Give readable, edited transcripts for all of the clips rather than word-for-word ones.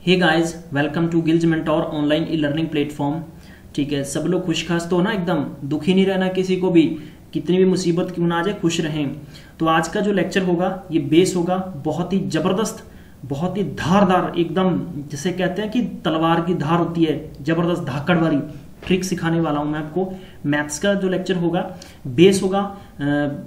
Hey guys, welcome to Gill's mentor online e learning platform. ठीक है, सब लोग खुशखास तो ना, एकदम दुखी नहीं रहना किसी को भी, कितनी भी मुसीबत क्यों ना आ जाए, खुश रहें। तो आज का जो लेक्चर होगा ये बेस होगा बहुत ही जबरदस्त, बहुत ही धारदार, एकदम जिसे कहते हैं कि तलवार की धार होती है, जबरदस्त धाकड़ वाली ट्रिक सिखाने वाला हूं मैं आपको। मैथ्स का जो लेक्चर होगा बेस होगा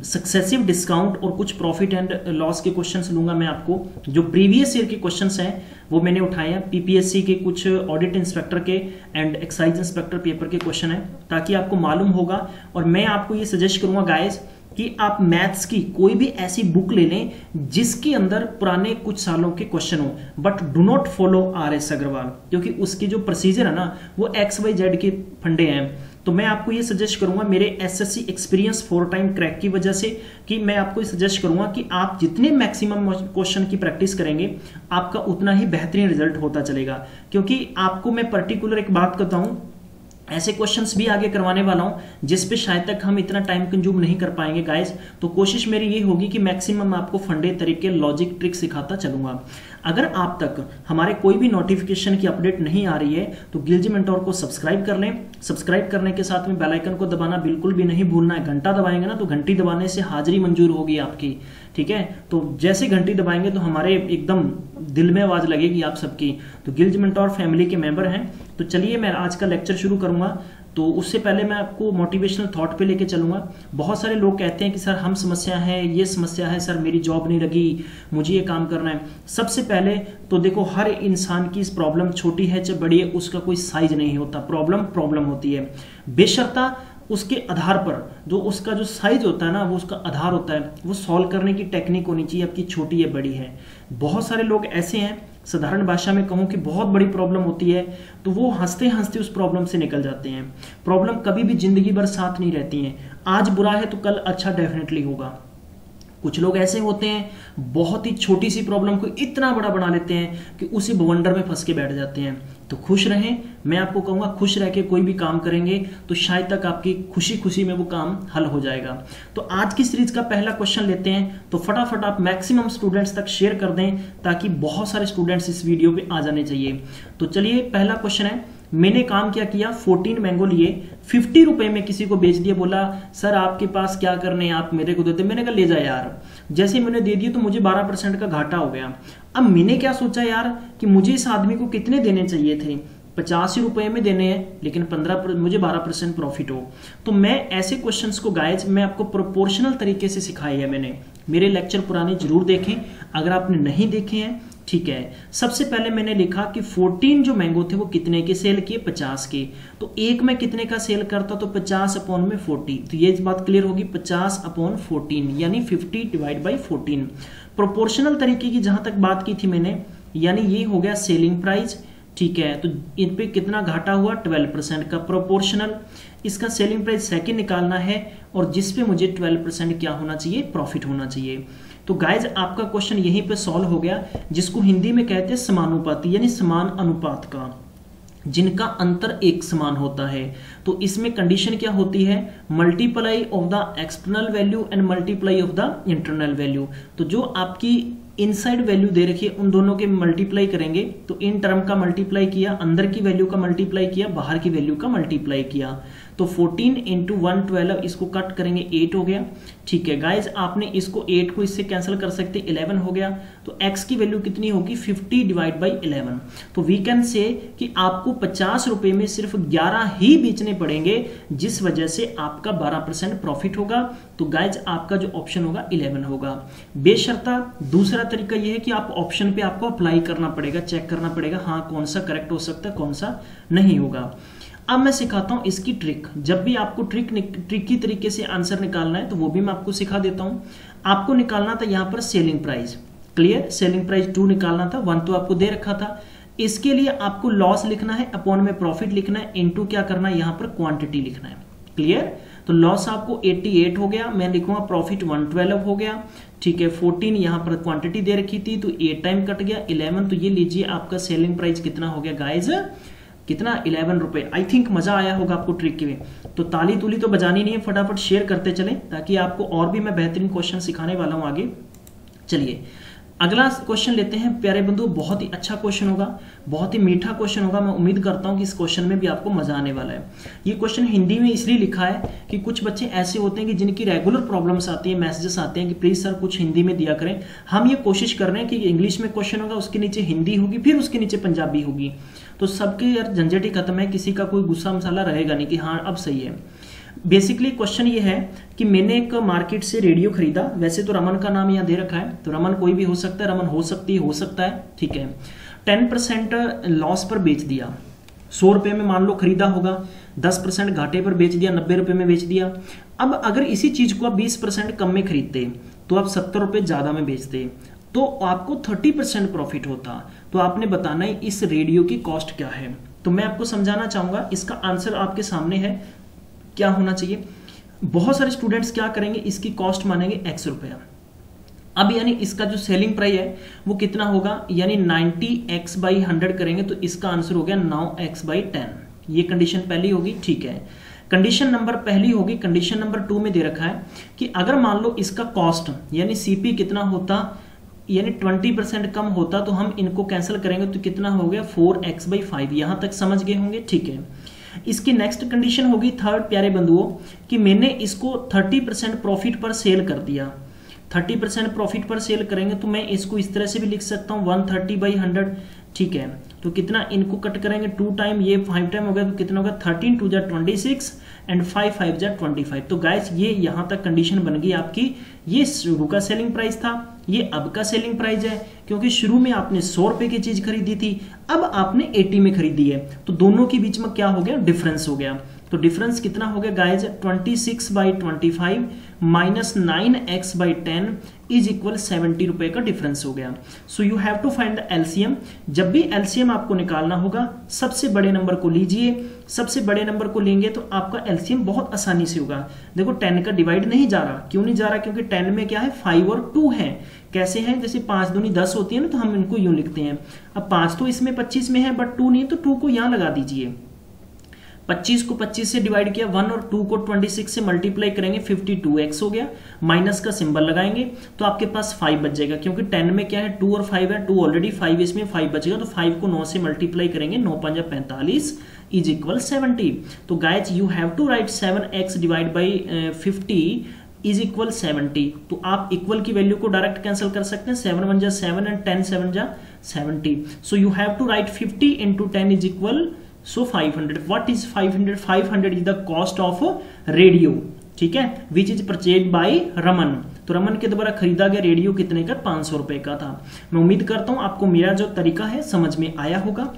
सक्सेसिव डिस्काउंट और कुछ प्रॉफिट एंड लॉस के क्वेश्चंस लूंगा मैं आपको। जो प्रीवियस ईयर के क्वेश्चंस हैं वो मैंने उठाए हैं, पीपीएससी के कुछ ऑडिट इंस्पेक्टर के एंड एक्साइज इंस्पेक्टर पेपर के क्वेश्चन हैं, ताकि आपको मालूम होगा। और मैं आपको ये सजेस्ट करूंगा गाइस कि आप मैथ्स की कोई भी ऐसी बुक ले लें जिसके अंदर पुराने कुछ सालों के क्वेश्चन हो, but do not follow R S. Agarwal, क्योंकि उसकी जो प्रोसीजर है ना वो XYZ के फंडे हैं। तो मैं आपको ये सजेस्ट करूंगा मेरे एसएससी एक्सपीरियंस 4 टाइम क्रैक की वजह से, कि मैं आपको ये सजेस्ट करूंगा कि आप जितने मैक्सिमम क्वेश्चन की प्रैक्टिस करेंगे आपका उतना ही बेहतरीन रिजल्ट होता चलेगा। क्योंकि आपको मैं पर्टिकुलर एक बात कहता हूं, ऐसे क्वेश्चंस भी आगे करवाने वाला हूं जिस पे शायद तक हम इतना टाइम कंज्यूम नहीं कर पाएंगे गाइस। तो कोशिश मेरी ये होगी कि मैक्सिमम आपको फंडे तरीके, लॉजिक, ट्रिक सिखाता चलूंगा। अगर आप तक हमारे कोई भी नोटिफिकेशन की अपडेट नहीं आ रही है तो गिल्ज मेंटोर को सब्सक्राइब कर लें। सब्सक्राइब करने के साथ में बेल आइकन को दबाना बिल्कुल भी नहीं भूलना है। घंटा दबाएंगे ना तो घंटी दबाने से हाजिरी मंजूर होगी आपकी, ठीक है। तो जैसे घंटी दबाएंगे तो हमारे एकदम दिल में आवाज लगेगी आप सबकी। तो गिल्ज मेंटोर फैमिली के मेंबर हैं। तो चलिए मैं आज का लेक्चर शुरू करूंगा। तो उससे पहले मैं आपको मोटिवेशनल थॉट पे लेके चलूंगा। बहुत सारे लोग कहते हैं कि सर हम समस्या है, ये समस्या है, सर मेरी जॉब नहीं लगी, मुझे ये काम करना है। सबसे पहले तो देखो, हर इंसान की इस प्रॉब्लम छोटी है चाहे बड़ी है, उसका कोई साइज नहीं होता। प्रॉब्लम होती है, बेशर्ता उसके आधार पर जो उसका जो साइज होता है ना, वो उसका आधार होता है, वो सॉल्व करने की टेक्निक होनी चाहिए, आपकी छोटी है बड़ी है। बहुत सारे लोग ऐसे हैं, साधारण भाषा में कहूं कि बहुत बड़ी प्रॉब्लम होती है तो वो हंसते हंसते उस प्रॉब्लम से निकल जाते हैं। प्रॉब्लम कभी भी जिंदगी भर साथ नहीं रहती हैं। आज बुरा है तो कल अच्छा डेफिनेटली होगा। कुछ लोग ऐसे होते हैं, बहुत ही छोटी सी प्रॉब्लम को इतना बड़ा बना लेते हैं कि उसी बवंडर में फंस के बैठ जाते हैं। तो खुश रहें, मैं आपको कहूंगा खुश रह के कोई भी काम करेंगे तो शायद तक आपकी खुशी खुशी में वो काम हल हो जाएगा। तो आज की सीरीज का पहला क्वेश्चन लेते हैं। तो फटाफट आप मैक्सिमम स्टूडेंट्स तक शेयर कर दें ताकि बहुत सारे स्टूडेंट्स इस वीडियो पे आ जाने चाहिए। तो चलिए, पहला क्वेश्चन है, मैंने काम क्या किया, 14 मैंगो लिए, 50 रुपए में किसी को बेच दिया। बोला सर आपके पास क्या करने, आप मेरे को देते। मैंने कहा ले जा यार। जैसे मैंने दे दिया तो मुझे 12% का घाटा हो गया। अब मैंने क्या सोचा यार कि मुझे इस आदमी को कितने देने चाहिए थे, 85 रुपए में देने हैं, लेकिन 15 मुझे 12% प्रॉफिट हो। तो मैं ऐसे क्वेश्चंस को गाइज मैं आपको प्रोपोर्शनल तरीके से सिखाई है मैंने। मेरे लेक्चर पुराने जरूर देखें, अगर आपने नहीं देखे हैं ठीक है। सबसे पहले मैंने लिखा कि 14 जो मैंगो थे वो कितने के सेल किए, 50 के। तो एक में कितने का सेल करता, तो 50 अपॉन में 40। तो ये बात क्लियर होगी, 50 अपॉन 14 यानी 50 डिवाइड बाई 14। प्रोपोर्शनल तरीके की जहां तक बात की थी मैंने, यानी ये हो गया सेलिंग प्राइस, ठीक है। तो इन पे कितना घाटा हुआ, 12% का। प्रोपोर्शनल, इसका सेलिंग प्राइस सेकंड निकालना है और जिसपे मुझे 12% क्या होना चाहिए, प्रॉफिट होना चाहिए। तो गाइज आपका क्वेश्चन यहीं पे सॉल्व हो गया, जिसको हिंदी में कहते हैं समानुपाती, यानी समान अनुपात का, जिनका अंतर एक समान होता है। तो इसमें कंडीशन क्या होती है, multiply of the external value and multiply of the internal value. तो जो आपकी इनसाइड वैल्यू दे रखी है उन दोनों के मल्टीप्लाई करेंगे। तो इन टर्म का मल्टीप्लाई किया, अंदर की वैल्यू का मल्टीप्लाई किया, बाहर की वैल्यू का मल्टीप्लाई किया। तो 14 इंटू 112, इसको कट करेंगे 8 हो गया, ठीक है। गाइज आपने इसको 8 को इससे कैंसिल कर सकते, 11 हो गया। तो x की वैल्यू कितनी होगी, 50 डिवाइड बाई 11। तो वी कैन से कि आपको 50 रुपए में सिर्फ 11 ही बेचने पड़ेंगे, जिस वजह से आपका 12% प्रॉफिट होगा। तो गाइज आपका जो ऑप्शन होगा 11 होगा। बेशर्ता दूसरा तरीका यह है कि आप ऑप्शन पे आपको अप्लाई करना पड़ेगा, चेक करना पड़ेगा हाँ कौन सा करेक्ट हो सकता है, कौन सा नहीं होगा। अब मैं सिखाता हूं इसकी ट्रिक। जब भी आपको ट्रिकी तरीके से आंसर निकालना है तो वो भी मैं आपको सिखा देता हूं। आपको निकालना था यहां पर selling price, clear. Selling price 2 निकालना था, 1 तो आपको दे रखा था। इसके लिए आपको लॉस लिखना है, अपॉन में प्रॉफिट लिखना है, इनटू क्या करना है, यहां पर क्वांटिटी लिखना है, क्लियर। तो लॉस आपको 88 हो गया, मैं लिखूंगा प्रॉफिट 112 हो गया, ठीक है। 14 यहां पर क्वांटिटी दे रखी थी तो 8 टाइम कट गया, 11। तो ये लीजिए आपका सेलिंग प्राइस कितना हो गया गाइज, कितना, 11 रुपए। आई थिंक मजा आया होगा आपको ट्रिक में। तो ताली तुली तो बजानी नहीं है, फटाफट शेयर करते चलें ताकि आपको और भी मैं बेहतरीन क्वेश्चन सिखाने वाला हूं आगे। चलिए अगला क्वेश्चन लेते हैं प्यारे बंधु, बहुत ही अच्छा क्वेश्चन होगा, बहुत ही मीठा क्वेश्चन होगा। मैं उम्मीद करता हूं कि इस क्वेश्चन में भी आपको मजा आने वाला है। ये क्वेश्चन हिंदी में इसलिए लिखा है कि कुछ बच्चे ऐसे होते हैं कि जिनकी रेगुलर प्रॉब्लम्स आती है, मैसेजेस आते हैं कि प्लीज सर कुछ हिंदी में दिया करें। हम ये कोशिश कर रहे हैं कि इंग्लिश में क्वेश्चन होगा, उसके नीचे हिंदी होगी, फिर उसके नीचे पंजाबी होगी, तो सबके यार झंझट ही खत्म है, किसी का कोई गुस्सा मसाला रहेगा नहीं कि हाँ अब सही है। बेसिकली क्वेश्चन ये है कि मैंने एक मार्केट से रेडियो खरीदा, वैसे तो रमन का नाम यहाँ दे रखा है, तो रमन कोई भी हो सकता है, रमन हो सकती हो सकता है, ठीक है। 10% लॉस पर बेच दिया, 100 रुपए में मान लो खरीदा होगा, 10% घाटे पर बेच दिया, 90 रुपए में बेच दिया। अब अगर इसी चीज को आप 20% कम में खरीदते तो आप 70 रुपए ज्यादा में बेचते तो आपको 30% प्रॉफिट होता। तो आपने बताना है इस रेडियो की कॉस्ट क्या है। तो मैं आपको समझाना चाहूंगा, इसका आंसर आपके सामने है, क्या होना चाहिए। बहुत सारे स्टूडेंट्स क्या करेंगे, इसकी कॉस्ट मानेंगे X रुपया। अब यानी इसका जो सेलिंग प्राइस है वो कितना होगा, यानी 90x/100 करेंगे तो इसका आंसर हो गया 9x/10। ये कंडीशन पहली होगी, ठीक है। कंडीशन नंबर पहली होगी। कंडीशन नंबर 2 में दे रखा है कि अगर मान लो इसका कॉस्ट यानी CP कितना होता, यानी 20% कम होता, तो हम इनको कैंसिल करेंगे तो कितना हो गया 4x/5। यहां तक समझ गए होंगे, ठीक है। इसकी नेक्स्ट कंडीशन होगी थर्ड प्यारे बंधुओं कि मैंने इसको 30% प्रॉफिट पर सेल कर दिया। 30% प्रॉफिट पर सेल करेंगे तो मैं इसको इस तरह से भी लिख सकता हूं 130/100, ठीक है। तो कितना इनको कट करेंगे 2 टाइम, ये 5 टाइम हो गया तो कितना होगा 13 2 26 एंड 5 5 25। तो गाइस ये यहां तक कंडीशन बन गई आपकी। ये शुरू का सेलिंग प्राइस था, ये अब का सेलिंग प्राइस है, क्योंकि शुरू में आपने 100 रुपए की चीज खरीदी थी, अब आपने 80 में खरीदी है, तो दोनों के बीच में क्या हो गया, डिफरेंस हो गया। तो डिफरेंस कितना हो गया guys, 26/25 minus 9x/10 is equal 70 रुपए का डिफरेंस हो गया। So you have to find the LCM. जब भी एलसीएम आपको निकालना होगा सबसे बड़े नंबर को लीजिए, सबसे बड़े नंबर को लेंगे तो आपका एलसीएम बहुत आसानी से होगा। देखो 10 का डिवाइड नहीं जा रहा, क्यों नहीं जा रहा, क्योंकि 10 में क्या है 5 और 2 है। कैसे है, जैसे 5 दूनी 10 होती है ना, तो हम इनको यूं लिखते हैं। अब 5 तो इसमें 25 में है बट 2 नहीं, तो 2 को यहां लगा दीजिए। 25 को 25 से डिवाइड किया 1 और 2 को 26 से मल्टीप्लाई करेंगे 52x हो गया, माइनस का सिंबल लगाएंगे तो आपके पास 5 बच जाएगा, क्योंकि 10 में क्या है 2 और 5 है, 2 ऑलरेडी 5 इसमें 5 बचेगा, तो 5 को 9 से मल्टीप्लाई करेंगे, 9 5 45 इज इक्वल 70। तो guys you have to write 7x divide by 50 is equal 70। तो आप इक्वल की वैल्यू को डायरेक्ट कैंसिल कर सकते हैं, 7 1 जा 7 एंड 10 7 जा 70। So you have to write 50 into 10 is equal 500। What is 500? 500 is the cost of radio, ठीक है, which is purchase by Raman. तो रमन के द्वारा खरीदा गया रेडियो कितने का, 500 रुपए का था। मैं उम्मीद करता हूं आपको मेरा जो तरीका है समझ में आया होगा।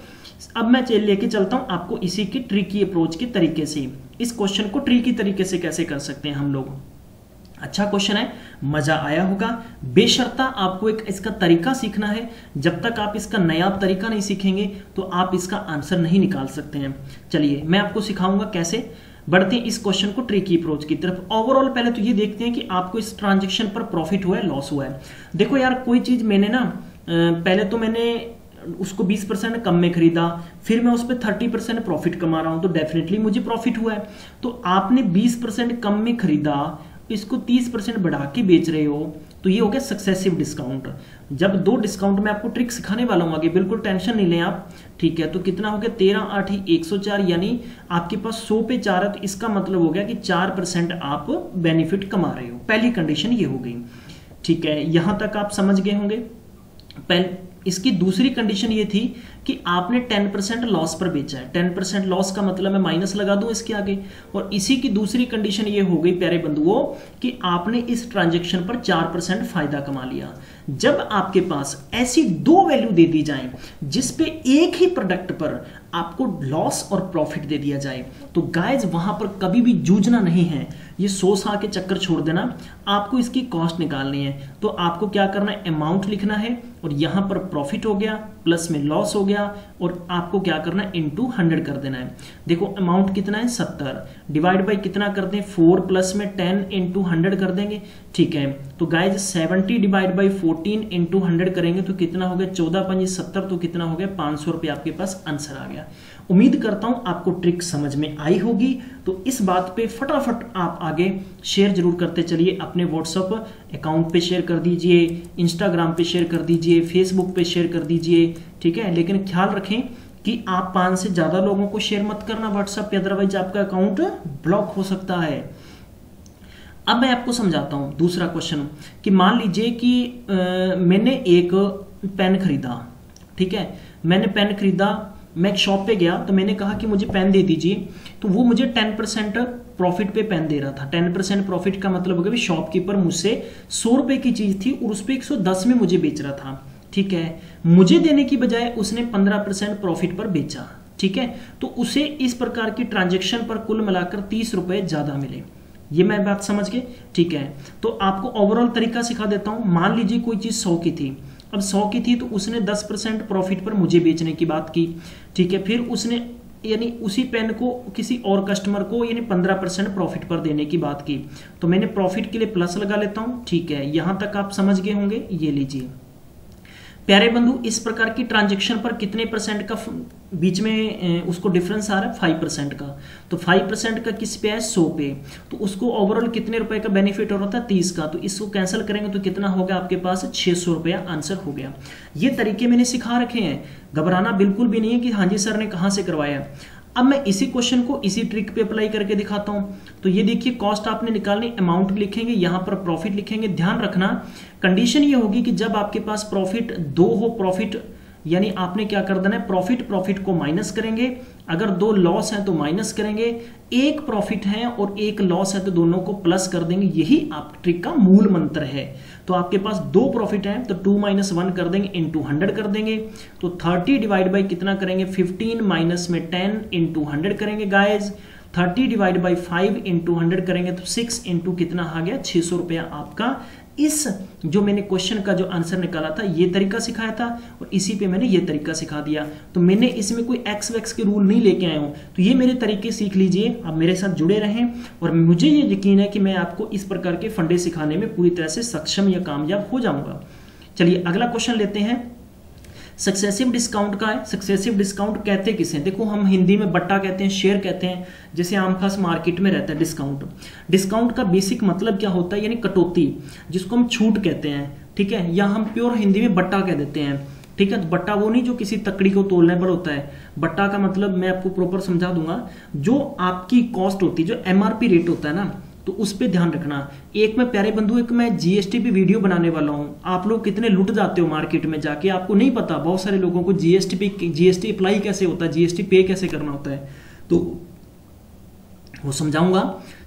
अब मैं लेके चलता हूं आपको इसी की ट्रिकी अप्रोच के तरीके से। इस क्वेश्चन को ट्रिकी तरीके से कैसे कर सकते हैं हम लोग। अच्छा क्वेश्चन है, मजा आया होगा। बेशर्ता आपको एक इसका तरीका सीखना है। जब तक आप इसका नया तरीका नहीं सीखेंगे तो आप इसका आंसर नहीं निकाल सकते हैं। चलिए मैं आपको सिखाऊंगा कैसे। बढ़ते हैं इस क्वेश्चन को ट्रिकी अप्रोच की तरफ। ओवरऑल पहले तो ये देखते हैं कि आपको इस ट्रांजेक्शन पर प्रॉफिट हुआ है, लॉस हुआ है। देखो यार, कोई चीज मैंने ना पहले तो मैंने उसको 20% कम में खरीदा, फिर मैं उस पर 30% प्रॉफिट कमा रहा हूं, तो डेफिनेटली मुझे प्रॉफिट हुआ है। तो आपने 20% कम में खरीदा, इसको 30% बढ़ा के बेच रहे हो, तो ये हो गया सक्सेसिव डिस्काउंट। जब 2 डिस्काउंट मैं आपको ट्रिक सिखाने वाला हूं आगे, बिल्कुल टेंशन नहीं लें आप, ठीक है। तो कितना हो गया 13 8 104, यानी आपके पास 100 पे 4 है, तो इसका मतलब हो गया कि 4% आप बेनिफिट कमा रहे हो। पहली कंडीशन ये हो गई, ठीक है, यहां तक आप समझ गए होंगे। इसकी दूसरी कंडीशन ये थी कि आपने 10% लॉस पर बेचा है। 10% लॉस का मतलब मैं माइनस लगा दूं इसके आगे। और इसी की दूसरी कंडीशन ये हो गई प्यारे बंधुओं कि आपने इस ट्रांजैक्शन पर 4% फायदा कमा लिया। जब आपके पास ऐसी 2 वैल्यू दे दी जाए जिस पे एक ही प्रोडक्ट पर आपको लॉस और प्रॉफिट दे दिया जाए, तो गाइज वहां पर कभी भी जूझना नहीं है। ये 100 के चक्कर छोड़ देना, आपको इसकी कॉस्ट निकालनी है। तो आपको क्या करना है, अमाउंट लिखना है, और यहां पर प्रॉफिट हो गया प्लस में लॉस हो गया और आपको क्या करना है, इनटू 100 कर देना है। देखो अमाउंट कितना है 70, डिवाइड बाई कितना कर दें 4 प्लस में 10 इंटू 100 कर देंगे। ठीक है, तो गाइज 70 डिवाइड बाई 14 इंटू 100 करेंगे तो कितना हो गया 14 5 70, तो कितना हो गया 500 रुपये आपके पास आंसर आ गया। उम्मीद करता हूं आपको ट्रिक समझ में आई होगी। तो इस बात पे फटाफट आप आगे शेयर जरूर करते चलिए, अपने व्हाट्सएप अकाउंट पे शेयर कर दीजिए, इंस्टाग्राम पे शेयर कर दीजिए, फेसबुक पे शेयर कर दीजिए। ठीक है, लेकिन ख्याल रखें कि आप 5 से ज्यादा लोगों को शेयर मत करना व्हाट्सएप पे, अदरवाइज आपका अकाउंट ब्लॉक हो सकता है। अब मैं आपको समझाता हूं दूसरा क्वेश्चन कि मान लीजिए कि मैंने एक पेन खरीदा। ठीक है, मैंने पेन खरीदा, मैं एक शॉप पे गया तो मैंने कहा कि मुझे पेन दे दीजिए, तो वो मुझे 10% प्रॉफिट पे पेन दे रहा था। 10% प्रॉफिट का मतलब हो गया शॉपकीपर मुझसे 100 रुपए की चीज थी और उस पर 110 में मुझे बेच रहा था। ठीक है, मुझे देने की बजाय उसने 15% प्रॉफिट पर बेचा। ठीक है, तो उसे इस प्रकार की ट्रांजेक्शन पर कुल मिलाकर 30 रुपए ज्यादा मिले। ये मैं बात समझ गए। ठीक है, तो आपको ओवरऑल तरीका सिखा देता हूं। मान लीजिए कोई चीज 100 की थी, अब 100 की थी तो उसने 10% प्रॉफिट पर मुझे बेचने की बात की। ठीक है, फिर उसने यानी उसी पेन को किसी और कस्टमर को यानी 15% प्रॉफिट पर देने की बात की, तो मैंने प्रॉफिट के लिए प्लस लगा लेता हूं। ठीक है, यहां तक आप समझ गए होंगे। ये लीजिए प्यारे बंधु, इस प्रकार की ट्रांजैक्शन पर कितने परसेंट का बीच में उसको डिफरेंस आ रहा है 5% का, तो 5% का किस पे है 100 पे, तो उसको ओवरऑल कितने रुपए का बेनिफिट हो रहा था 30 का, तो इसको कैंसिल करेंगे तो कितना होगा आपके पास 600 रुपया आंसर हो गया। ये तरीके मैंने सिखा रखे हैं, घबराना बिल्कुल भी नहीं है कि हाँ जी सर ने कहाँ से करवाया। अब मैं इसी क्वेश्चन को इसी ट्रिक पे अप्लाई करके दिखाता हूं। तो ये देखिए कॉस्ट आपने निकालनी, अमाउंट लिखेंगे, यहां पर प्रॉफिट लिखेंगे। ध्यान रखना कंडीशन ये होगी कि जब आपके पास प्रॉफिट 2 हो, प्रॉफिट यानी आपने क्या कर देना है प्रॉफिट को माइनस करेंगे, अगर 2 लॉस है तो माइनस करेंगे, 1 प्रॉफिट है और 1 लॉस है तो दोनों को प्लस कर देंगे। यही आप ट्रिक का मूल मंत्र है। तो आपके पास 2 प्रॉफिट है तो 2 - 1 कर देंगे, इंटू 100 कर देंगे, तो 30 डिवाइड बाई कितना करेंगे 15 माइनस में 10 इंटू 100 करेंगे गाइज। 30 डिवाइड बाई 5 इंटू 100 करेंगे तो 6 इंटू कितना आ गया 600 रुपया आपका। इस जो मैंने क्वेश्चन का जो आंसर निकाला था ये तरीका सिखाया था और इसी पे मैंने ये तरीका सिखा दिया। तो मैंने इसमें कोई एक्स वैक्स के रूल नहीं लेके आया हूं, तो ये मेरे तरीके सीख लीजिए, आप मेरे साथ जुड़े रहें और मुझे ये यकीन है कि मैं आपको इस प्रकार के फंडे सिखाने में पूरी तरह से सक्षम या कामयाब हो जाऊंगा। चलिए अगला क्वेश्चन लेते हैं। सक्सेसिव डिस्काउंट का है। सक्सेसिव डिस्काउंट कहते किसे, देखो हम हिंदी में बट्टा कहते हैं, शेयर कहते हैं, जैसे आम खास मार्केट में रहता है डिस्काउंट। डिस्काउंट का बेसिक मतलब क्या होता है, यानी कटौती, जिसको हम छूट कहते हैं। ठीक है, या हम प्योर हिंदी में बट्टा कह देते हैं। ठीक है, तो बट्टा वो नहीं जो किसी तकड़ी को तोलने पर होता है। बट्टा का मतलब मैं आपको प्रॉपर समझा दूंगा, जो आपकी कॉस्ट होती है, जो एमआरपी रेट होता है ना, तो उस पे ध्यान रखना। एक मैं प्यारे बंधु एक मैं जीएसटी पे वीडियो बनाने वाला हूं। आप लोग कितने लुट जाते हो मार्केट में जाके, आपको नहीं पता। बहुत सारे लोगों को जीएसटी अप्लाई कैसे होता है, जीएसटी पे कैसे करना होता है, तो वो समझाऊंगा।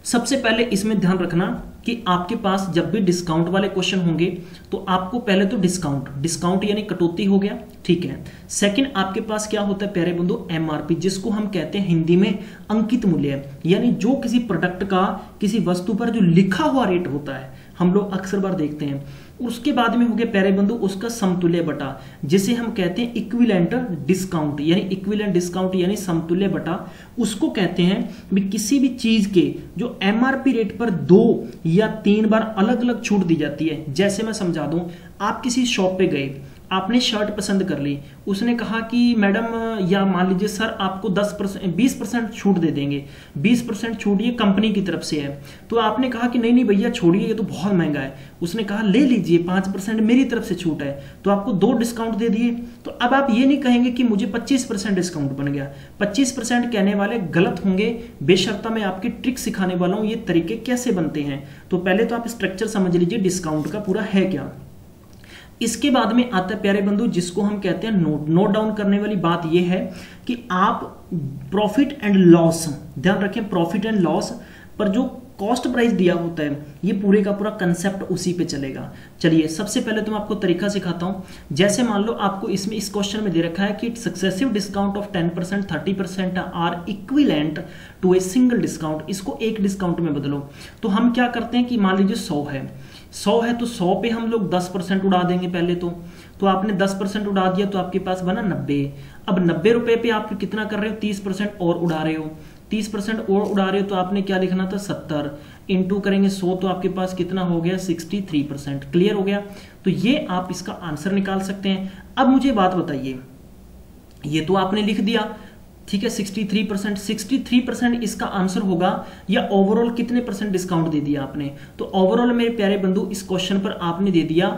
सबसे पहले इसमें ध्यान रखना कि आपके पास जब भी डिस्काउंट वाले क्वेश्चन होंगे तो आपको पहले तो डिस्काउंट यानी कटौती हो गया। ठीक है, सेकंड आपके पास क्या होता है प्यारे बंधु एमआरपी, जिसको हम कहते हैं हिंदी में अंकित मूल्य, यानी जो किसी प्रोडक्ट का किसी वस्तु पर जो लिखा हुआ रेट होता है, हम लोग अक्सर बार देखते हैं। उसके बाद में हो गया प्यारे बंधु उसका समतुल्य बटा, जिसे हम कहते हैं इक्विवेलेंट डिस्काउंट, यानी इक्विवेलेंट डिस्काउंट यानी समतुल्य बटा। उसको कहते हैं भी किसी भी चीज के जो एमआरपी रेट पर 2 या 3 बार अलग अलग छूट दी जाती है। जैसे मैं समझा दूं, आप किसी शॉप पे गए, आपने शर्ट पसंद कर ली, उसने कहा कि मैडम या मान लीजिए सर आपको 20% छूट दे देंगे, 20% छूट ये कंपनी की तरफ से है। तो आपने कहा कि नहीं भैया छोड़िए, ये तो बहुत महंगा है। उसने कहा ले लीजिए 5% मेरी तरफ से छूट है, तो आपको 2 डिस्काउंट दे दिए। तो अब आप ये नहीं कहेंगे कि मुझे 25% डिस्काउंट बन गया। 25% कहने वाले गलत होंगे, बेशर्ता मैं आपकी ट्रिक सिखाने वाला हूं ये तरीके कैसे बनते हैं। तो पहले तो आप स्ट्रक्चर समझ लीजिए डिस्काउंट का पूरा है क्या। इसके बाद में आता है प्यारे बंधु जिसको हम कहते हैं नोट डाउन करने वाली बात यह है कि आप प्रॉफिट एंड लॉस, ध्यान रखें प्रॉफिट एंड लॉस पर जो कॉस्ट प्राइस दिया होता है ये पूरे का पूरा कंसेप्ट उसी पे चलेगा। चलिए सबसे पहले तो मैं आपको तरीका सिखाता हूं। जैसे मान लो आपको इसमें इस क्वेश्चन में दे रखा है कि successive discount of 10%, 30% are equivalent to a single discount, इसको एक डिस्काउंट में बदलो। तो हम क्या करते हैं कि मान लीजिए 100 है तो 100 पे हम लोग 10% उड़ा देंगे पहले तो तो आपने 10% उड़ा दिया तो आपके पास बना 90। अब 90 रुपए पे आप कितना कर रहे हो, 30% और उड़ा रहे हो, 30% और उड़ा रहे हो तो आपने क्या लिखना था, 70 इंटू करेंगे 100 तो आपके पास कितना हो गया, 63%। क्लियर हो गया। तो ये आप इसका आंसर निकाल सकते हैं। अब मुझे बात बताइए, ये तो आपने लिख दिया, ठीक है, 63%, 63% इसका आंसर होगा या ओवरऑल कितने परसेंट डिस्काउंट दे दिया आपने? तो ओवरऑल मेरे प्यारे बंधु इस क्वेश्चन पर आपने दे दिया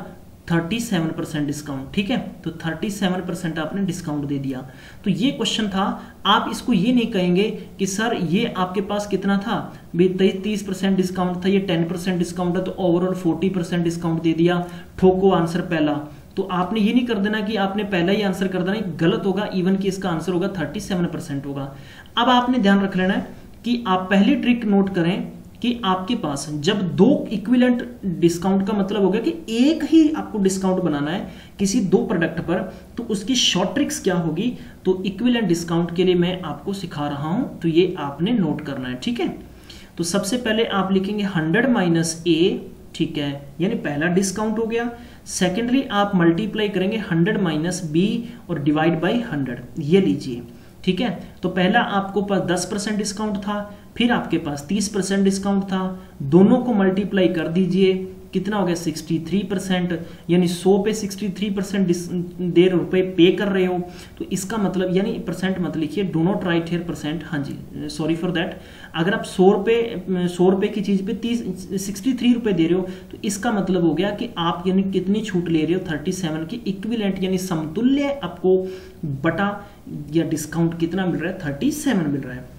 37% डिस्काउंट, ठीक है, तो 37% आपने डिस्काउंट दे दिया। तो ये क्वेश्चन था। आप इसको ये नहीं कहेंगे कि सर ये आपके पास कितना था, 30% डिस्काउंट था, ये 10% डिस्काउंट है तो ओवरऑल 40% डिस्काउंट दे दिया, ठोको आंसर पहला। तो आपने ये नहीं कर देना कि आपने पहला ही आंसर कर देना, गलत होगा। इवन कि इसका आंसर होगा 37% होगा। अब आपने ध्यान रख लेना है कि आप पहली ट्रिक नोट करें कि आपके पास जब दो इक्विवेलेंट डिस्काउंट का मतलब हो गया कि एक ही आपको डिस्काउंट बनाना है किसी दो प्रोडक्ट पर, तो उसकी शॉर्ट ट्रिक्स क्या होगी, तो इक्विवेलेंट डिस्काउंट के लिए मैं आपको सिखा रहा हूं, तो ये आपने नोट करना है, ठीक है। तो सबसे पहले आप लिखेंगे 100 माइनस ए, ठीक है, यानी पहला डिस्काउंट हो गया। सेकेंडली आप मल्टीप्लाई करेंगे 100 माइनस बी और डिवाइड बाई 100, ये लीजिए, ठीक है। तो पहला आपको पास 10% डिस्काउंट था, फिर आपके पास 30% डिस्काउंट था, दोनों को मल्टीप्लाई कर दीजिए, कितना हो गया 63%, यानी 100 पे 63% दे रुपए पे कर रहे हो। तो इसका मतलब, यानी परसेंट मत लिखिए, do not right here percent, हाँ जी सॉरी फॉर दैट। अगर आप 100 रुपए की चीज पे 63 रुपए दे रहे हो तो इसका मतलब हो गया कि आप यानी कितनी छूट ले रहे हो, 37 की इक्विवेलेंट यानी समतुल्य आपको बटा या डिस्काउंट कितना मिल रहा है, 37 मिल रहा है।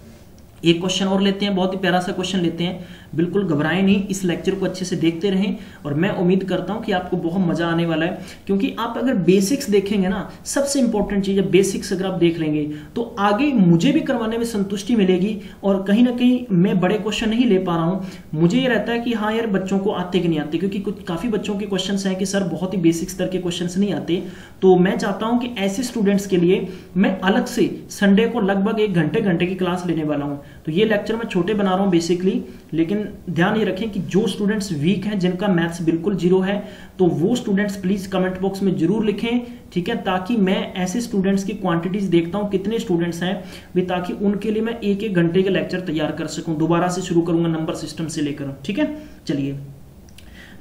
एक क्वेश्चन और लेते हैं, बहुत ही प्यारा सा क्वेश्चन लेते हैं, बिल्कुल घबराएं नहीं, इस लेक्चर को अच्छे से देखते रहें और मैं उम्मीद करता हूं कि आपको बहुत मजा आने वाला है, क्योंकि आप अगर बेसिक्स देखेंगे ना, सबसे इंपॉर्टेंट चीज है बेसिक्स अगर आप देख लेंगे तो आगे मुझे भी करवाने में संतुष्टि मिलेगी। और कहीं ना कहीं मैं बड़े क्वेश्चन नहीं ले पा रहा हूं, मुझे ये रहता है कि हाँ यार बच्चों को आते कि नहीं आते, क्योंकि कुछ काफी बच्चों के क्वेश्चन हैं कि सर बहुत ही बेसिक स्तर के क्वेश्चन नहीं आते। तो मैं चाहता हूं कि ऐसे स्टूडेंट्स के लिए मैं अलग से संडे को लगभग 1 घंटे की क्लास लेने वाला हूं। तो ये लेक्चर मैं छोटे बना रहा हूं बेसिकली, लेकिन ध्यान ये रखें कि जो स्टूडेंट्स वीक हैं, जिनका मैथ्स बिल्कुल जीरो है, तो वो स्टूडेंट्स प्लीज कमेंट बॉक्स में जरूर लिखें, ठीक है, ताकि मैं ऐसे स्टूडेंट्स की क्वांटिटीज देखता हूं कितने स्टूडेंट्स हैं भी, ताकि उनके लिए मैं 1 घंटे के लेक्चर तैयार कर सकूं। दोबारा से शुरू करूंगा नंबर सिस्टम से लेकर, ठीक है। चलिए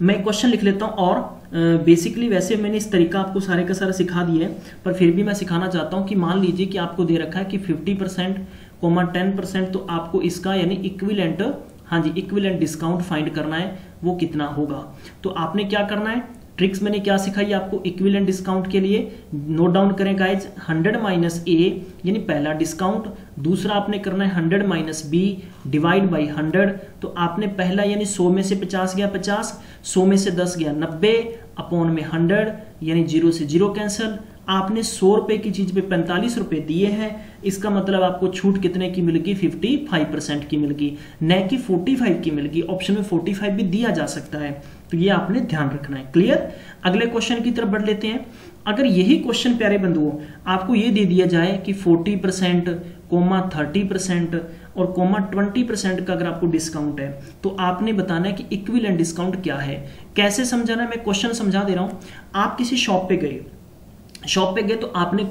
मैं क्वेश्चन लिख लेता हूं। और बेसिकली वैसे मैंने इस तरीका आपको सारे का सारा सिखा दिया है, पर फिर भी मैं सिखाना चाहता हूं कि मान लीजिए कि आपको दे रखा है कि 50%, 10%, तो आपको इसका यानी इक्विवेलेंट, हाँ जी इक्विवेलेंट डिस्काउंट फाइंड करना है, वो कितना होगा। तो आपने क्या करना है, ट्रिक्स मैंने क्या सिखाई आपको इक्विवेलेंट डिस्काउंट के लिए, नोट डाउन करें गाइज, 100 माइनस ए यानी पहला डिस्काउंट, दूसरा आपने करना है 100 माइनस बी डिवाइड बाई 100। तो आपने पहला यानी 100 में से 50 गया 50, 100 में से 10 गया 90, अपॉन में 100 यानी 0 से 0 कैंसिल। आपने 100 रुपए की चीज पे 45 रुपए दिए हैं, इसका मतलब आपको छूट कितने की मिलेगी, 55% की मिलेगी, न कि 45 की मिलेगी। ऑप्शन में 45 भी दिया जा सकता है, तो ये आपने ध्यान रखना है। क्लियर। अगले क्वेश्चन की तरफ बढ़ लेते हैं। अगर यही क्वेश्चन प्यारे बंधुओं आपको ये दे दिया जाए कि 40%, 30% और 20% का अगर आपको डिस्काउंट है, तो आपने बताना है कि इक्विवेलेंट डिस्काउंट क्या है। कैसे समझाना है, मैं क्वेश्चन समझा दे रहा हूं। आप किसी शॉप पे गए तो आपने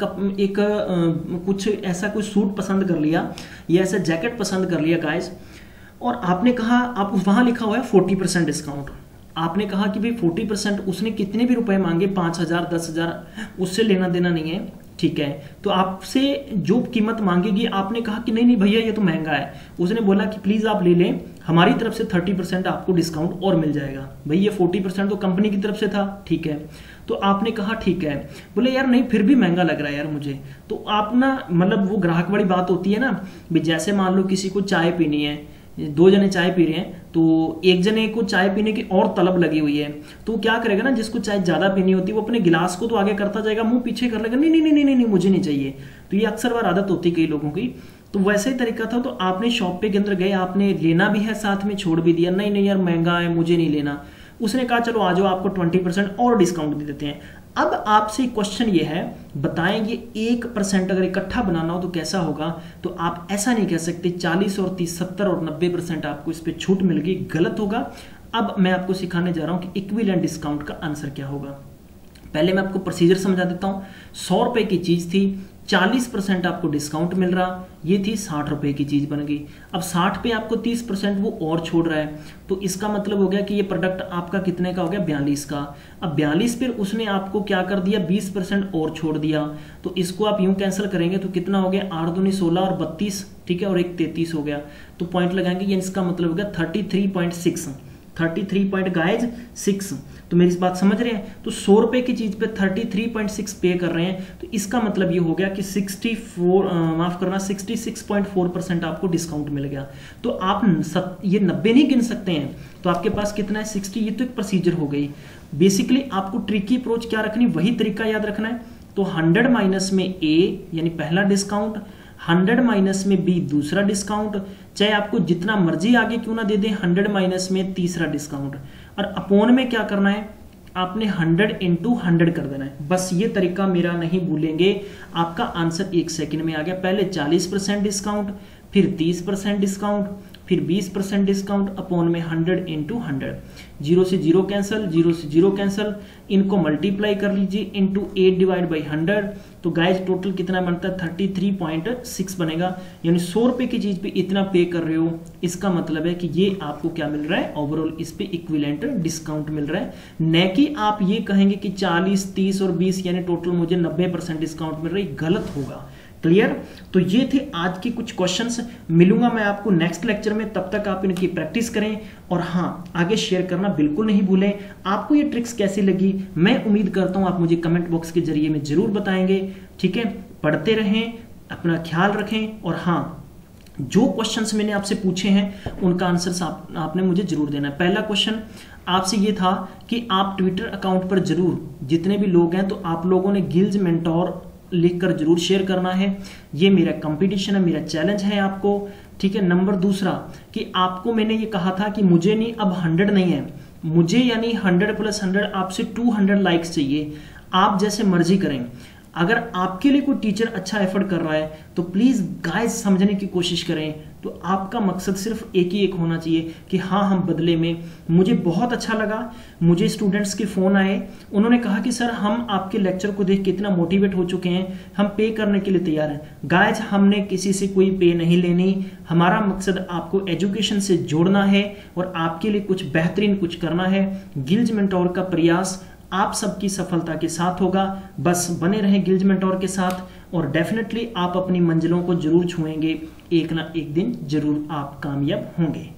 कुछ ऐसा कोई सूट पसंद कर लिया या ऐसा जैकेट पसंद कर लिया गाइस, और आपने कहा, आप वहां लिखा हुआ है 40% डिस्काउंट, आपने कहा कि भाई 40%, उसने कितने भी रुपए मांगे, 5000, 10,000, उससे लेना देना नहीं है, ठीक है। तो आपसे जो कीमत मांगेगी, आपने कहा कि नहीं भैया ये तो महंगा है, उसने बोला कि प्लीज आप ले लें, हमारी तरफ से 30% आपको डिस्काउंट और मिल जाएगा। भाई ये 40% तो कंपनी की तरफ से था, ठीक है। तो आपने कहा ठीक है, बोले यार नहीं फिर भी महंगा लग रहा है यार मुझे। तो आप ना, मतलब वो ग्राहक वाली बात होती है ना, भाई जैसे मान लो किसी को चाय पीनी है, 2 जने चाय पी रहे हैं, तो एक जने को चाय पीने की और तलब लगी हुई है, तो क्या करेगा ना, जिसको चाय ज्यादा पीनी होती है वो अपने गिलास को तो आगे करता जाएगा, मुंह पीछे कर लेगा, नहीं नहीं नहीं नहीं नहीं मुझे नहीं चाहिए। तो ये अक्सर बार आदत होती है कई लोगों की। तो वैसे ही तरीका था। तो आपने शॉप पे के अंदर गए, आपने लेना भी है, साथ में छोड़ भी दिया, नहीं नहीं यार महंगा है मुझे नहीं लेना। उसने कहा चलो आ जाओ आपको 20% और डिस्काउंट दे देते हैं। अब आपसे क्वेश्चन ये है, बताएंगे 1% अगर इकट्ठा बनाना हो तो कैसा होगा। तो आप ऐसा नहीं कह सकते 40 और 30, 70 और 90% आपको इस पे छूट मिल गई, गलत होगा। अब मैं आपको सिखाने जा रहा हूं कि इक्विवेलेंट डिस्काउंट का आंसर क्या होगा। पहले मैं आपको प्रोसीजर समझा देता हूँ। 100 रुपए की चीज थी, 40% आपको डिस्काउंट मिल रहा, ये थी 60 रुपए की चीज बन गई। अब 60 पे आपको 30% वो और छोड़ रहा है, तो इसका मतलब हो गया कि ये प्रोडक्ट आपका कितने का हो गया, 42 का। अब 42 पे उसने आपको क्या कर दिया, 20% और छोड़ दिया, तो इसको आप यूं कैंसिल करेंगे तो कितना हो गया, 8 दूनी 16 और 32, ठीक है, और एक 33 हो गया, तो पॉइंट लगाएंगे, ये इसका मतलब हो गया 33.6, 33.6। तो मेरी इस बात समझ रहे हैं। तो 100 रुपए की चीज पे 33.6 पे कर रहे हैं, तो इसका मतलब ये हो गया कि 66.4% आपको डिस्काउंट मिल गया। तो आप ये 90 नहीं गिन सकते हैं, तो आपके पास कितना है, 60। ये तो एक प्रोसीजर हो गई। बेसिकली आपको ट्रिकी अप्रोच क्या रखनी, वही तरीका याद रखना है। तो 100 माइनस में ए यानी पहला डिस्काउंट, 100 माइनस में बी दूसरा डिस्काउंट, चाहे आपको जितना मर्जी आगे क्यों ना दे दें, 100 माइनस में तीसरा डिस्काउंट, और अपोन में क्या करना है, आपने 100 इंटू 100 कर देना है। बस ये तरीका मेरा नहीं भूलेंगे, आपका आंसर 1 सेकंड में आ गया। पहले 40% डिस्काउंट, फिर 30% डिस्काउंट, फिर 20% डिस्काउंट, अपोन में 100 इंटू 100, 0 से 0 कैंसिल, 0 से 0 कैंसिल, इनको मल्टीप्लाई कर लीजिए इंटू 8 डिवाइड बाई 100, तो गाइज टोटल कितना बनता है, 33.6 बनेगा। यानी 100 रुपए की चीज पे इतना पे कर रहे हो, इसका मतलब है कि ये आपको क्या मिल रहा है, ओवरऑल इस पे इक्विवेलेंट डिस्काउंट मिल रहा है, न कि आप ये कहेंगे कि 40, 30 और 20 यानी टोटल मुझे 90% डिस्काउंट मिल रही, गलत होगा। क्लियर। तो ये थे आज के कुछ क्वेश्चंस। मिलूंगा मैं आपको नेक्स्ट लेक्चर में, तब तक आप इनकी प्रैक्टिस करें, और हाँ, आगे शेयर करना बिल्कुल नहीं भूलें। आपको ये ट्रिक्स कैसी लगी, मैं उम्मीद करता हूं आप मुझे कमेंट बॉक्स के जरिए में जरूर बताएंगे। ठीक है, पढ़ते रहें, अपना ख्याल रखें, और हाँ, जो क्वेश्चंस मैंने आपसे पूछे हैं उनका आंसर आपने मुझे जरूर देना है। पहला क्वेश्चन आपसे ये था कि आप ट्विटर अकाउंट पर जरूर, जितने भी लोग हैं, तो आप लोगों ने गिल्ज मेंटोर लिखकर जरूर शेयर करना है। ये मेरा कंपटीशन है, मेरा चैलेंज है आपको। ठीक है। नंबर दूसरा कि आपको मैंने ये कहा था कि मुझे नहीं, अब 100 नहीं है, मुझे यानी 100 + 100 आपसे 200 लाइक्स चाहिए। आप जैसे मर्जी करें, अगर आपके लिए कोई टीचर अच्छा एफर्ट कर रहा है तो प्लीज गाइस समझने की कोशिश करें। तो आपका मकसद सिर्फ एक ही होना चाहिए कि हाँ, हम बदले में, मुझे बहुत अच्छा लगा, मुझे स्टूडेंट्स के फोन आए, उन्होंने कहा कि सर हम आपके लेक्चर को देख के इतना मोटिवेट हो चुके हैं, हम पे करने के लिए तैयार हैं। गाइस, हमने किसी से कोई पे नहीं लेनी, हमारा मकसद आपको एजुकेशन से जोड़ना है और आपके लिए कुछ बेहतरीन कुछ करना है। गिल्ज मेंटोर का प्रयास आप सबकी सफलता के साथ होगा। बस बने रहें गिल्ज मेंटोर के साथ, और डेफिनेटली आप अपनी मंजिलों को जरूर छुएंगे, एक ना एक दिन जरूर आप कामयाब होंगे।